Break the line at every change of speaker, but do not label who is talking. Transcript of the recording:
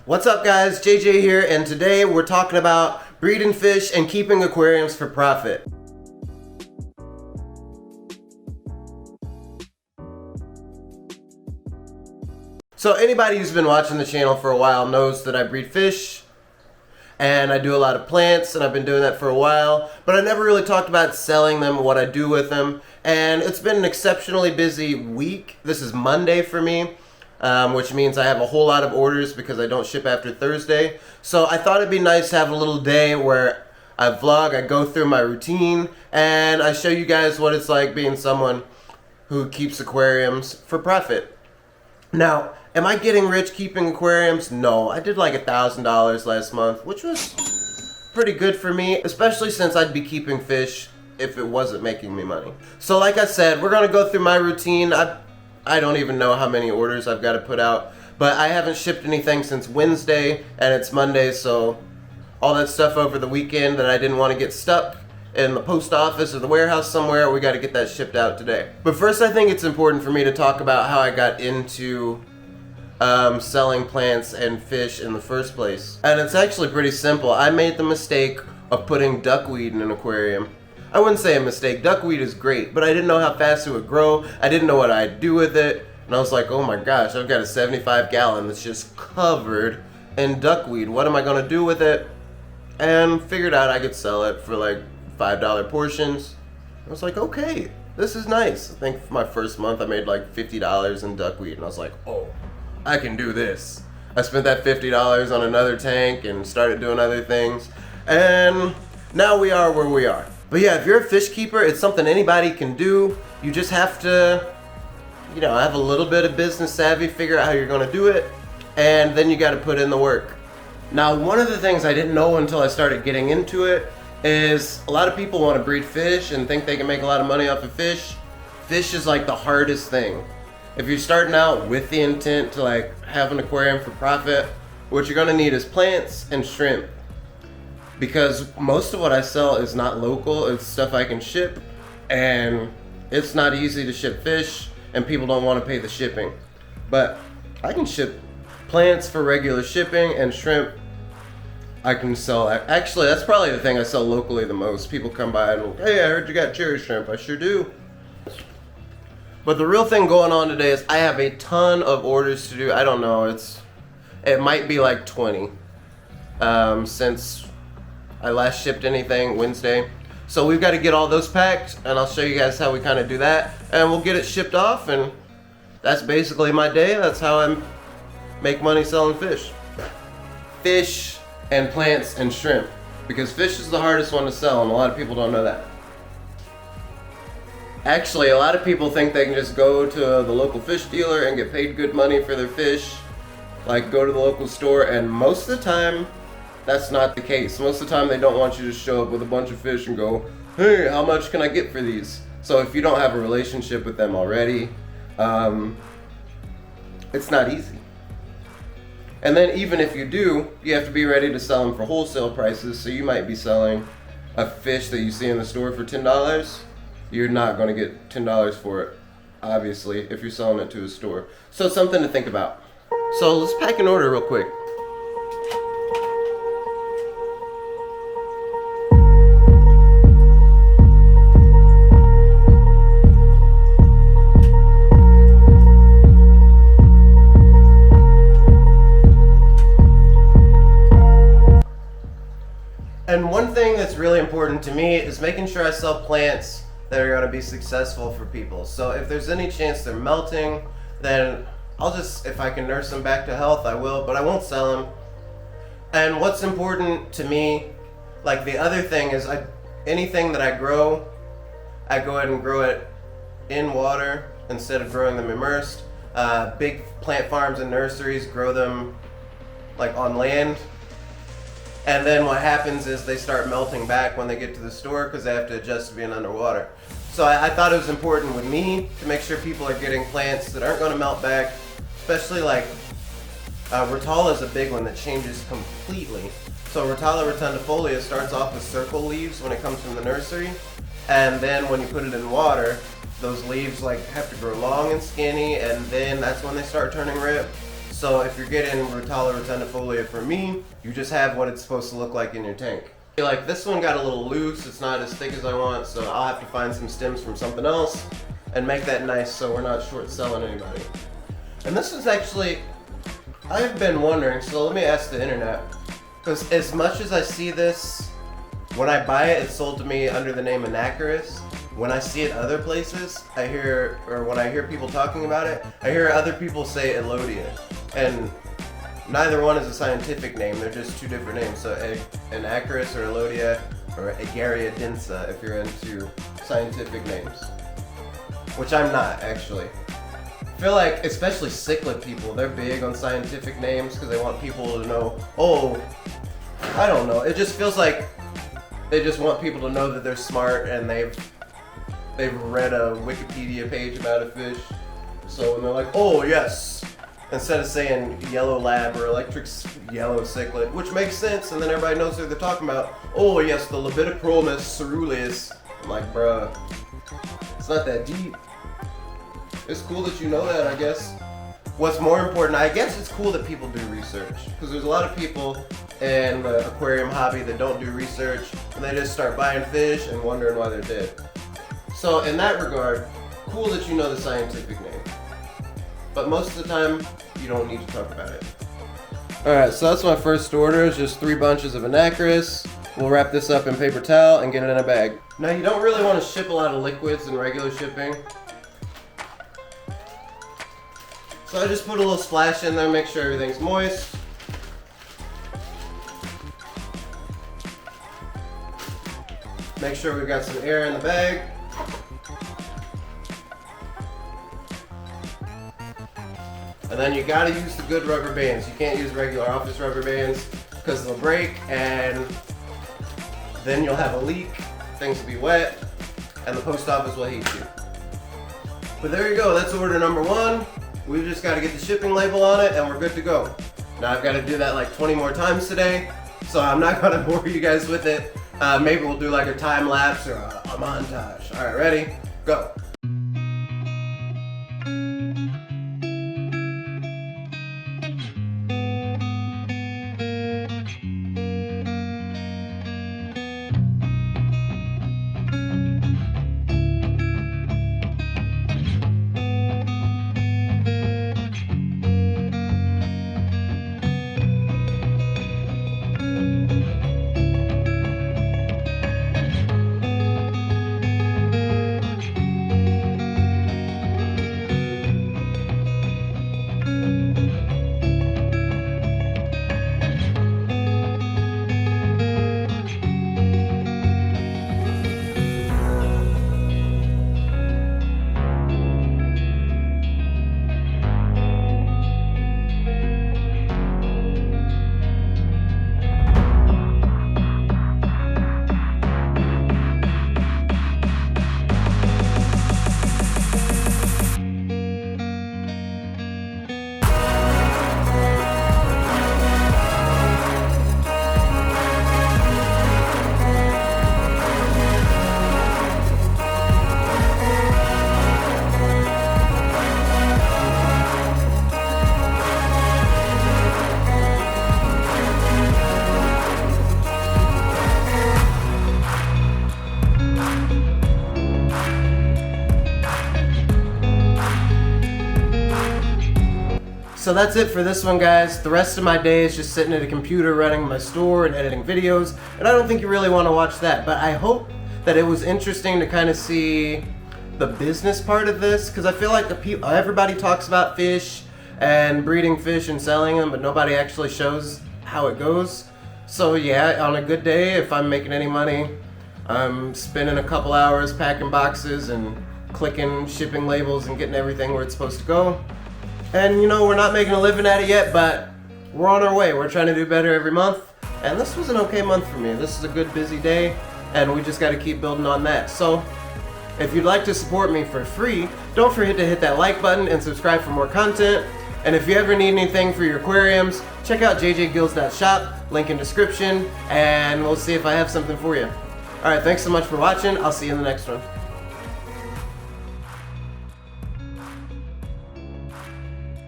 What's up guys, JJ here, and today we're talking about breeding fish and keeping aquariums for profit. So anybody who's been watching the channel for a while knows that I breed fish and I do a lot of plants, and I've been doing that for a while, but I never really talked about selling them, what I do with them, and it's been an exceptionally busy week. This is Monday for me. Which means I have a whole lot of orders because I don't ship after Thursday. So I thought it'd be nice to have a little day where I vlog, I go through my routine, and I show you guys what it's like being someone who keeps aquariums for profit. Now, am I getting rich keeping aquariums? No, I did like $1,000 last month, which was pretty good for me, especially since I'd be keeping fish if it wasn't making me money. So like I said, we're gonna go through my routine. I don't even know how many orders I've got to put out, but I haven't shipped anything since Wednesday, and it's Monday, so all that stuff over the weekend that I didn't want to get stuck in the post office or the warehouse somewhere, we got to get that shipped out today. But first, I think it's important for me to talk about how I got into selling plants and fish in the first place. And it's actually pretty simple. I made the mistake of putting duckweed in an aquarium. I wouldn't say a mistake. Duckweed is great, but I didn't know how fast it would grow. I didn't know what I'd do with it. And I was like, oh my gosh, I've got a 75 gallon that's just covered in duckweed. What am I gonna do with it? And figured out I could sell it for like $5 portions. I was like, okay, this is nice. I think for my first month I made like $50 in duckweed, and I was like, oh, I can do this. I spent that $50 on another tank and started doing other things. And now we are where we are. But yeah, if you're a fish keeper, it's something anybody can do. You just have to, have a little bit of business savvy, figure out how you're gonna do it, and then you gotta put in the work. Now, one of the things I didn't know until I started getting into it is a lot of people wanna breed fish and think they can make a lot of money off of fish. Fish is like the hardest thing. If you're starting out with the intent to like have an aquarium for profit, what you're gonna need is plants and shrimp. Because most of what I sell is not local, it's stuff I can ship, and it's not easy to ship fish, and people don't want to pay the shipping. But I can ship plants for regular shipping, and shrimp I can sell. Actually, that's probably the thing I sell locally the most. People come by and, hey, I heard you got cherry shrimp. I sure do. But the real thing going on today is I have a ton of orders to do. I don't know, it might be like 20 since I last shipped anything Wednesday. So we've got to get all those packed, and I'll show you guys how we kind of do that, and we'll get it shipped off, and that's basically my day. That's how I make money selling fish. Fish and plants and shrimp, because fish is the hardest one to sell, and a lot of people don't know that. Actually, a lot of people think they can just go to the local fish dealer and get paid good money for their fish, like go to the local store, and most of the time that's not the case. Most of the time they don't want you to show up with a bunch of fish and go, hey, how much can I get for these? So if you don't have a relationship with them already, it's not easy. And then even if you do, you have to be ready to sell them for wholesale prices. So you might be selling a fish that you see in the store for $10. You're not going to get $10 for it, obviously, if you're selling it to a store. So something to think about. So let's pack an order real quick. And one thing that's really important to me is making sure I sell plants that are going to be successful for people. So if there's any chance they're melting, then I'll just, if I can nurse them back to health, I will, but I won't sell them. And what's important to me, like the other thing is anything that I go ahead and grow it in water instead of growing them immersed. Big plant farms and nurseries grow them like on land. And then what happens is they start melting back when they get to the store because they have to adjust to being underwater. So I thought it was important with me to make sure people are getting plants that aren't going to melt back, especially like Rotala is a big one that changes completely. So Rotala rotundifolia starts off with circle leaves when it comes from the nursery, and then when you put it in water, those leaves like have to grow long and skinny, and then that's when they start turning red. So if you're getting Rotala rotundifolia from me, you just have what it's supposed to look like in your tank. Like this one got a little loose, it's not as thick as I want, so I'll have to find some stems from something else and make that nice so we're not short selling anybody. And this is actually, I've been wondering, so let me ask the internet, because as much as I see this, when I buy it, it's sold to me under the name Anacaris. When I see it other places, when I hear people talking about it, I hear other people say Elodia. And neither one is a scientific name, they're just two different names. So Anacaris or Elodia, or Agaria densa if you're into scientific names. Which I'm not, actually. I feel like, especially cichlid people, they're big on scientific names because they want people to know, oh, I don't know. It just feels like they just want people to know that they're smart and they've read a Wikipedia page about a fish. So when they're like, oh yes, instead of saying yellow lab or electric yellow cichlid, which makes sense, and then everybody knows what they're talking about. Oh yes, the Libidochromis ceruleus. I'm like, bruh, it's not that deep. It's cool that you know that, I guess. What's more important, I guess it's cool that people do research, because there's a lot of people in the aquarium hobby that don't do research, and they just start buying fish and wondering why they're dead. So in that regard, cool that you know the scientific name. But most of the time, you don't need to talk about it. Alright, so that's my first order, is just 3 bunches of Anacaris. We'll wrap this up in paper towel and get it in a bag. Now you don't really want to ship a lot of liquids in regular shipping. So I just put a little splash in there, make sure everything's moist. Make sure we've got some air in the bag. And then you gotta use the good rubber bands. You can't use regular office rubber bands because they'll break and then you'll have a leak, things will be wet, and the post office will hate you. But there you go, that's order number 1. We've just gotta get the shipping label on it and we're good to go. Now I've gotta do that like 20 more times today, so I'm not gonna bore you guys with it. Maybe we'll do like a time lapse or a montage. All right, ready? Go. So that's it for this one, guys. The rest of my day is just sitting at a computer running my store and editing videos, and I don't think you really want to watch that, but I hope that it was interesting to kind of see the business part of this, because I feel like everybody talks about fish and breeding fish and selling them, but nobody actually shows how it goes. So yeah, on a good day, if I'm making any money, I'm spending a couple hours packing boxes and clicking shipping labels and getting everything where it's supposed to go. And you know, we're not making a living at it yet, but we're on our way. We're trying to do better every month. And this was an okay month for me. This is a good busy day, and we just got to keep building on that. So if you'd like to support me for free, don't forget to hit that like button and subscribe for more content. And if you ever need anything for your aquariums, check out jjgills.shop, link in description, and we'll see if I have something for you. Alright, thanks so much for watching. I'll see you in the next one.